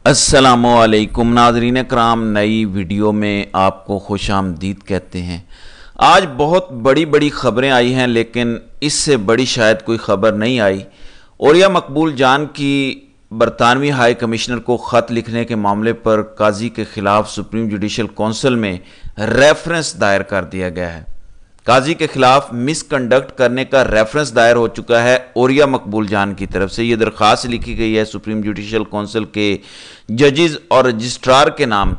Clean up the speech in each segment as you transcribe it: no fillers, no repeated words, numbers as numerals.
अस्सलामुअलैकुम नाज़रीन कराम, नई वीडियो में आपको खुश आमदीद कहते हैं। आज बहुत बड़ी ख़बरें आई हैं, लेकिन इससे बड़ी शायद कोई ख़बर नहीं आई। औरिया मकबूल जान की बरतानवी हाई कमिश्नर को ख़त लिखने के मामले पर काजी के ख़िलाफ़ सुप्रीम जुडिशल कौंसिल में रेफरेंस दायर कर दिया गया है। काजी के खिलाफ मिसकंडक्ट करने का रेफरेंस दायर हो चुका है औरिया मकबूल जान की तरफ से। ये दरख्वास्त लिखी गई है सुप्रीम जुडिशल काउंसिल के जजेस और रजिस्ट्रार के नाम।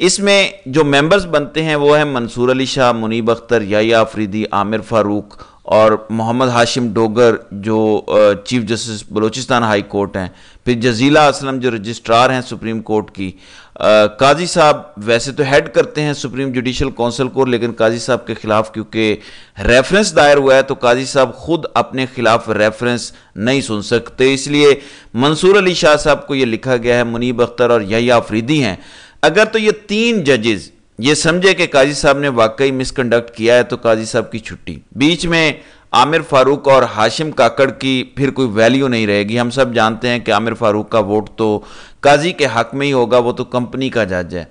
इसमें जो मेंबर्स बनते हैं वो है मंसूर अली शाह, मुनीब अख्तर, याहिया अफरीदी, आमिर फारूक और मोहम्मद हाशिम डोगर जो chief justice Balochistan high court हैं। फिर जजीला असलम जो रजिस्ट्रार हैं सुप्रीम कोर्ट की। काजी साहब वैसे तो हेड करते हैं सुप्रीम जुडिशल काउंसिल को, लेकिन काजी साहब के खिलाफ क्योंकि रेफरेंस दायर हुआ है तो काजी साहब खुद अपने खिलाफ रेफरेंस नहीं सुन सकते, इसलिए मंसूर अली शाह साहब को ये लिखा गया है। मुनीब अख्तर और याहिया अफरीदी हैं। अगर तो ये तीन जजेस ये समझे कि काजी साहब ने वाकई मिसकंडक्ट किया है तो काजी साहब की छुट्टी। बीच में आमिर फारूक और हाशिम काकड़ की फिर कोई वैल्यू नहीं रहेगी। हम सब जानते हैं कि आमिर फारूक का वोट तो काजी के हक में ही होगा, वो तो कंपनी का जज है।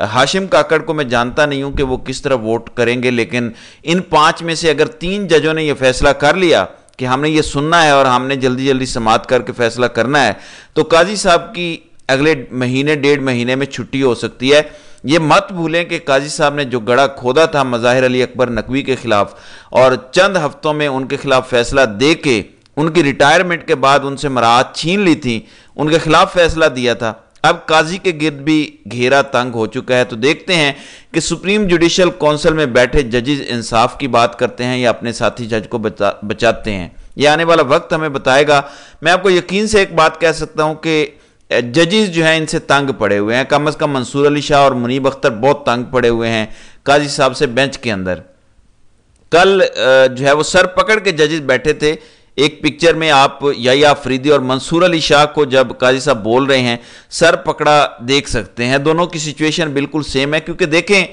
हाशिम काकड़ को मैं जानता नहीं हूं कि वो किस तरह वोट करेंगे, लेकिन इन पांच में से अगर तीन जजों ने यह फैसला कर लिया कि हमने ये सुनना है और हमने जल्दी जल्दी समाअत करके फैसला करना है, तो काजी साहब की अगले महीने डेढ़ महीने में छुट्टी हो सकती है। ये मत भूलें कि काजी साहब ने जो गड़ा खोदा था मज़ाहिर अली अकबर नकवी के खिलाफ और चंद हफ्तों में उनके खिलाफ फैसला दे के उनकी रिटायरमेंट के बाद उनसे मराहत छीन ली थी, उनके खिलाफ फैसला दिया था। अब काजी के गिर्द भी घेरा तंग हो चुका है। तो देखते हैं कि सुप्रीम जुडिशल काउंसिल में बैठे जजेस इंसाफ की बात करते हैं या अपने साथी जज को बचाते हैं। यह आने वाला वक्त हमें बताएगा। मैं आपको यकीन से एक बात कह सकता हूं कि जजेस जो हैं इनसे तंग पड़े हुए हैं। कम से कम मंसूर अली शाह और मुनीब अख्तर बहुत तंग पड़े हुए हैं काजी साहब से बेंच के अंदर। कल जो है वो सर पकड़ के जजेस बैठे थे। एक पिक्चर में आप याहिया अफरीदी और मंसूर अली शाह को जब काजी साहब बोल रहे हैं सर पकड़ा देख सकते हैं। दोनों की सिचुएशन बिल्कुल सेम है, क्योंकि देखें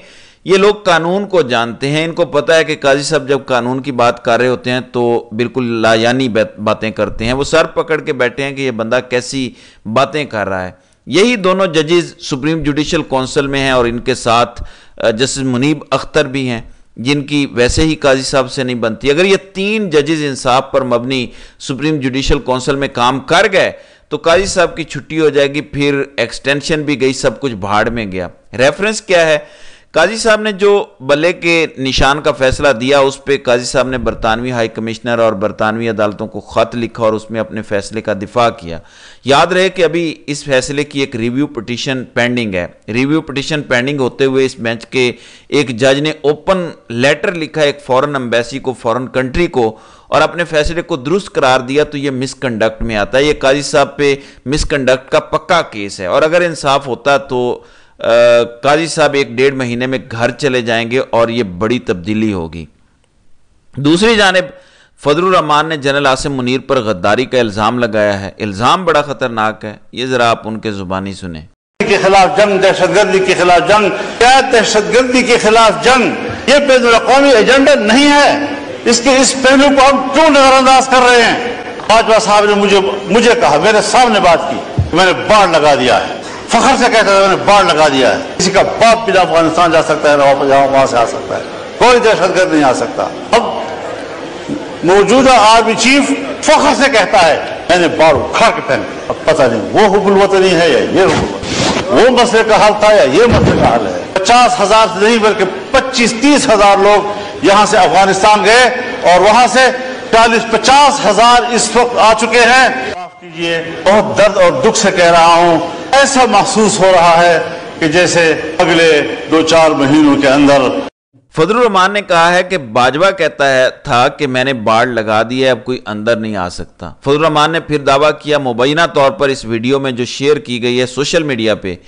ये लोग कानून को जानते हैं। इनको पता है कि काजी साहब जब कानून की बात कर रहे होते हैं तो बिल्कुल लायानी बातें करते हैं। वो सर पकड़ के बैठे हैं कि ये बंदा कैसी बातें कर रहा है। यही दोनों जजेस सुप्रीम जुडिशल काउंसिल में हैं और इनके साथ जस्टिस मुनीब अख्तर भी हैं, जिनकी वैसे ही काजी साहब से नहीं बनती। अगर ये तीन जजेस इंसाफ पर मबनी सुप्रीम जुडिशल काउंसिल में काम कर गए तो काजी साहब की छुट्टी हो जाएगी। फिर एक्सटेंशन भी गई, सब कुछ भाड़ में गया। रेफरेंस क्या है? काजी साहब ने जो बल्ले के निशान का फैसला दिया उस पर काजी साहब ने बरतानवी हाई कमिश्नर और बरतानवी अदालतों को ख़त लिखा और उसमें अपने फैसले का दिफा किया। याद रहे कि अभी इस फैसले की एक रिव्यू पिटीशन पेंडिंग है। रिव्यू पिटीशन पेंडिंग होते हुए इस बेंच के एक जज ने ओपन लेटर लिखा एक फॉरेन एम्बेसी को, फॉरेन कंट्री को, और अपने फैसले को दुरुस्त करार दिया। तो ये मिसकंडक्ट में आता है। ये काजी साहब पे मिसकंडक्ट का पक्का केस है और अगर इंसाफ होता तो काजी साहब एक डेढ़ महीने में घर चले जाएंगे और ये बड़ी तब्दीली होगी। दूसरी जानिब फजलुर रहमान ने जनरल आसिम मुनीर पर गद्दारी का इल्जाम लगाया है। इल्जाम बड़ा खतरनाक है, ये जरा आप उनके जुबानी सुने। के खिलाफ जंग, दहशतगर्दी के खिलाफ जंग, क्या दहशतगर्दी के खिलाफ जंग ये बैनुल-अक़वामी एजेंडा नहीं है। इसके इस पहलू को हम क्यों नजरअंदाज कर रहे हैं? बाजवा साहब ने मुझे कहा, मेरे सामने बात की, मैंने बाढ़ लगा दिया है। फखर से कहता था मैंने बाढ़ लगा दिया है। किसी का बाप भी अफगानिस्तान जा सकता है, वापस वहां से आ सकता है, कोई दहशतगर्द नहीं आ सकता। अब मौजूदा आर्मी चीफ फखर से कहता है मैंने बाढ़ उखाड़ के फेंक दिया। अब पता नहीं वो हुब्बुल वतनी है या ये वो मसले का हल था या ये मसले का हल है। 50,000 से नहीं बल्कि 25-30 हजार लोग यहाँ से अफगानिस्तान गए और वहां से 40-50 इस वक्त आ चुके हैं। माफ कीजिए, बहुत दर्द और दुख से कह रहा हूं, ऐसा महसूस हो रहा है कि जैसे अगले 2-4 महीनों के अंदर। फजलुर रहमान ने कहा है कि बाजवा कहता है था कि मैंने बाढ़ लगा दी है, अब कोई अंदर नहीं आ सकता। फजलुर रहमान ने फिर दावा किया मुबैना तौर पर इस वीडियो में जो शेयर की गई है सोशल मीडिया पे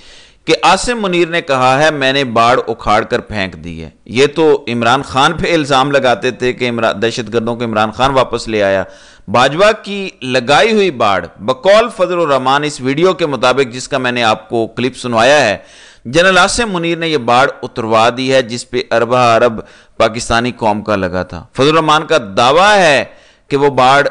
कि आसिम मुनीर ने कहा है मैंने बाढ़ उखाड़ कर फेंक दी है। ये तो इमरान खान पे इल्जाम लगाते थे कि दहशतगर्दों को इमरान खान वापस ले आया। बाजवा की लगाई हुई बाढ़ बकौल फजलुर रहमान इस वीडियो के मुताबिक जिसका मैंने आपको क्लिप सुनवाया है, जनरल आसिम मुनीर ने यह बाढ़ उतरवा दी है जिस पे अरबा अरब पाकिस्तानी कौम का लगा था। फजलुर रहमान का दावा है कि वो बाढ़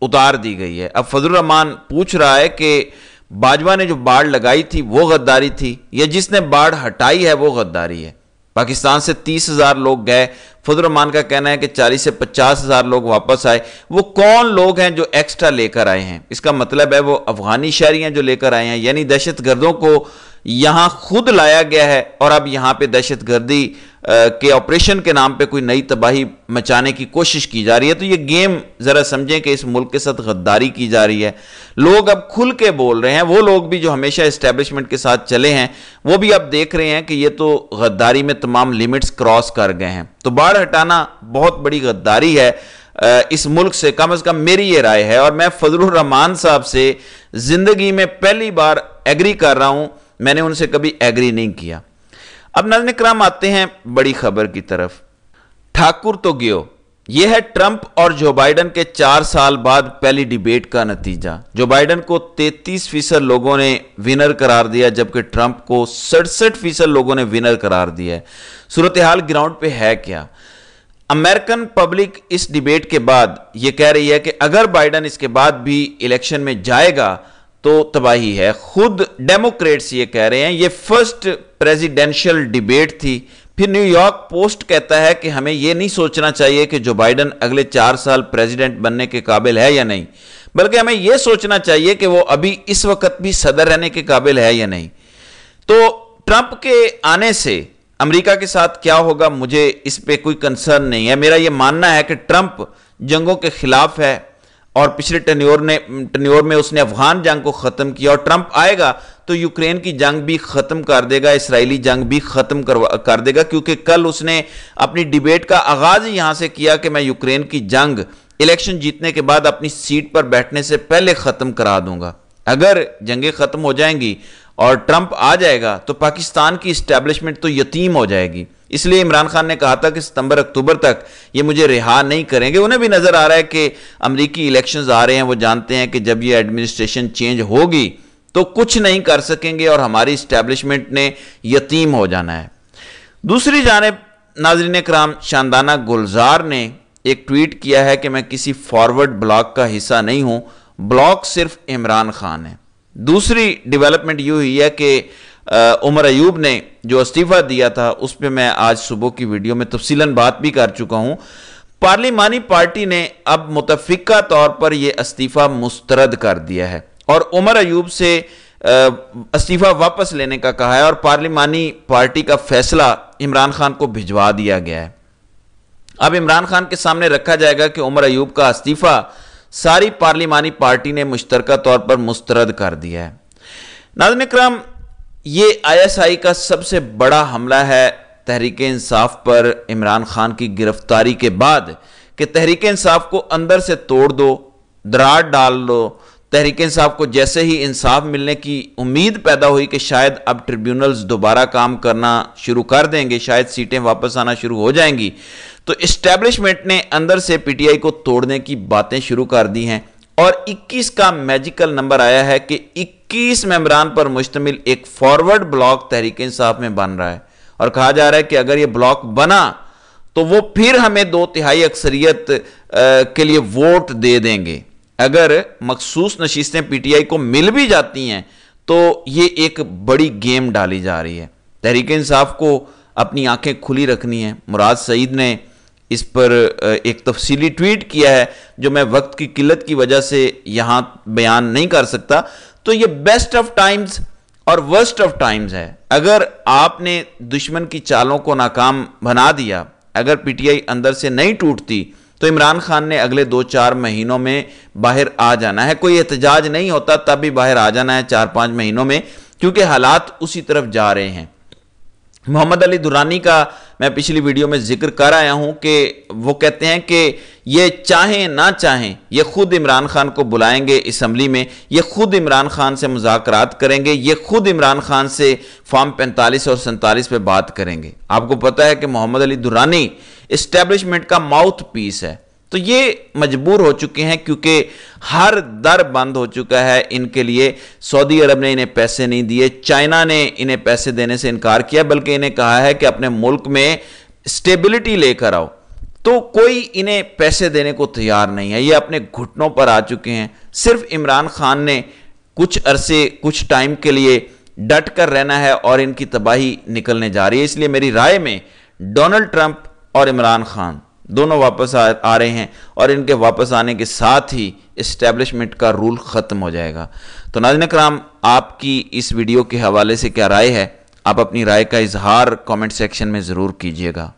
उतार दी गई है। अब फजलुर रहमान पूछ रहा है कि बाजवा ने जो बाड़ लगाई थी वो गद्दारी थी, या जिसने बाड़ हटाई है वो गद्दारी है। पाकिस्तान से 30,000 लोग गए, फजल रहमान का कहना है कि 40 से 50,000 लोग वापस आए। वो कौन लोग हैं जो एक्स्ट्रा लेकर आए हैं? इसका मतलब है वो अफगानी शहरी हैं जो लेकर आए हैं, यानी दहशतगर्दों को यहां खुद लाया गया है और अब यहां पे दहशतगर्दी के ऑपरेशन के नाम पे कोई नई तबाही मचाने की कोशिश की जा रही है। तो ये गेम जरा समझें कि इस मुल्क के साथ गद्दारी की जा रही है। लोग अब खुल के बोल रहे हैं, वो लोग भी जो हमेशा एस्टेब्लिशमेंट के साथ चले हैं वो भी अब देख रहे हैं कि ये तो गद्दारी में तमाम लिमिट्स क्रॉस कर गए हैं। तो बाढ़ हटाना बहुत बड़ी गद्दारी है इस मुल्क से, कम से कम मेरी ये राय है। और मैं फजल रहमान साहब से जिंदगी में पहली बार एग्री कर रहा हूं, मैंने उनसे कभी एग्री नहीं किया। अब नाज़रीन इकराम आते हैं बड़ी खबर की तरफ। ठाकुर तो गियो, यह है ट्रंप और जो बाइडन के 4 साल बाद पहली डिबेट का नतीजा। जो बाइडन को 33% लोगों ने विनर करार दिया, जबकि ट्रंप को 67% लोगों ने विनर करार दिया है। सूरत हाल ग्राउंड पे है क्या? अमेरिकन पब्लिक इस डिबेट के बाद यह कह रही है कि अगर बाइडन इसके बाद भी इलेक्शन में जाएगा तो तबाही है। खुद डेमोक्रेट्स ये कह रहे हैं। ये फर्स्ट प्रेसिडेंशियल डिबेट थी। फिर न्यूयॉर्क पोस्ट कहता है कि हमें यह नहीं सोचना चाहिए कि जो बाइडन अगले 4 साल प्रेसिडेंट बनने के काबिल है या नहीं, बल्कि हमें यह सोचना चाहिए कि वो अभी इस वक्त भी सदर रहने के काबिल है या नहीं। तो ट्रंप के आने से अमेरिका के साथ क्या होगा, मुझे इस पे कोई कंसर्न नहीं है। मेरा यह मानना है कि ट्रंप जंगों के खिलाफ है और पिछले टन्योर में उसने अफगान जंग को खत्म किया, और ट्रंप आएगा तो यूक्रेन की जंग भी खत्म कर देगा, इसराइली जंग भी खत्म कर देगा। क्योंकि कल उसने अपनी डिबेट का आगाज ही यहां से किया कि मैं यूक्रेन की जंग इलेक्शन जीतने के बाद अपनी सीट पर बैठने से पहले खत्म करा दूंगा। अगर जंगें खत्म हो जाएंगी और ट्रंप आ जाएगा तो पाकिस्तान की इस्टेब्लिशमेंट तो यतीम हो जाएगी। इसलिए इमरान खान ने कहा था कि सितंबर अक्टूबर तक ये मुझे रिहा नहीं करेंगे। उन्हें भी नजर आ रहा है कि अमेरिकी इलेक्शंस आ रहे हैं, वो जानते हैं कि जब ये एडमिनिस्ट्रेशन चेंज होगी तो कुछ नहीं कर सकेंगे और हमारी इस्टेब्लिशमेंट ने यतीम हो जाना है। दूसरी जानिब नाज़रीन इकराम, शानदाना गुलजार ने एक ट्वीट किया है कि मैं किसी फॉरवर्ड ब्लॉक का हिस्सा नहीं हूं, ब्लॉक सिर्फ इमरान खान है। दूसरी डेवलपमेंट यूं हुई है कि उमर अयूब ने जो इस्तीफा दिया था उस पर मैं आज सुबह की वीडियो में तफसीलन बात भी कर चुका हूं। पार्लिमानी पार्टी ने अब मुतफिका तौर पर यह इस्तीफा मुस्तरद कर दिया है और उमर अयूब से इस्तीफा वापस लेने का कहा है और पार्लिमानी पार्टी का फैसला इमरान खान को भिजवा दिया गया है। अब इमरान खान के सामने रखा जाएगा कि उमर अयूब का इस्तीफा सारी पार्लिमानी पार्टी ने मुश्तरका तौर पर मुस्तरद कर दिया है। नाज़रीन इकराम, ये ISI का सबसे बड़ा हमला है तहरीक इंसाफ पर इमरान खान की गिरफ्तारी के बाद कि तहरीक इंसाफ को अंदर से तोड़ दो, दरार डाल दो। तहरीक इंसाफ को जैसे ही इंसाफ मिलने की उम्मीद पैदा हुई कि शायद अब ट्रिब्यूनल्स दोबारा काम करना शुरू कर देंगे, शायद सीटें वापस आना शुरू हो जाएंगी, तो इस्टेब्लिशमेंट ने अंदर से PTI को तोड़ने की बातें शुरू कर दी हैं और 21 का मैजिकल नंबर आया है कि 21 मेंबरान पर मुश्तमिल एक फॉरवर्ड ब्लॉक तहरीक इंसाफ में बन रहा है और कहा जा रहा है कि अगर यह ब्लॉक बना तो वो फिर हमें 2/3 अक्सरियत के लिए वोट दे देंगे। अगर मखसूस नशीस्तें PTI को मिल भी जाती हैं तो ये एक बड़ी गेम डाली जा रही है। तहरीक इंसाफ को अपनी आंखें खुली रखनी है। मुराद सईद ने इस पर एक तफसीली ट्वीट किया है जो मैं वक्त की किल्लत की वजह से यहां बयान नहीं कर सकता। तो ये बेस्ट ऑफ टाइम्स और वर्स्ट ऑफ टाइम्स है। अगर आपने दुश्मन की चालों को नाकाम बना दिया, अगर PTI अंदर से नहीं टूटती तो इमरान खान ने अगले 2-4 महीनों में बाहर आ जाना है। कोई एहतजाज नहीं होता तब भी बाहर आ जाना है 4-5 महीनों में, क्योंकि हालात उसी तरफ जा रहे हैं। मोहम्मद अली दुरानी का मैं पिछली वीडियो में जिक्र कर आया हूं कि वो कहते हैं कि ये चाहें ना चाहें ये खुद इमरान खान को बुलाएंगे असम्बली में, ये खुद इमरान खान से मुज़ाकरात करेंगे, ये खुद इमरान खान से फॉर्म 45 और 47 पे बात करेंगे। आपको पता है कि मोहम्मद अली दुरानी एस्टेब्लिशमेंट का माउथ पीस है, तो ये मजबूर हो चुके हैं क्योंकि हर दर बंद हो चुका है इनके लिए। सऊदी अरब ने इन्हें पैसे नहीं दिए, चाइना ने इन्हें पैसे देने से इनकार किया, बल्कि इन्हें कहा है कि अपने मुल्क में स्टेबिलिटी लेकर आओ, तो कोई इन्हें पैसे देने को तैयार नहीं है। ये अपने घुटनों पर आ चुके हैं। सिर्फ इमरान खान ने کچھ عرصے کچھ ٹائم کے لیے ڈٹ کر رہنا ہے اور ان کی تباہی نکلنے جا رہی ہے۔ اس لیے میری رائے میں ڈونلڈ ٹرمپ اور عمران خان دونوں واپس آ رہے ہیں، اور ان کے واپس آنے کے ساتھ ہی اسٹیبلشمنٹ کا رول ختم ہو جائے گا۔ تو ناظرین کرام، آپ کی اس ویڈیو کے حوالے سے کیا رائے ہے؟ آپ اپنی رائے کا اظہار کامنٹ سیکشن میں ضرور کیجیے گا۔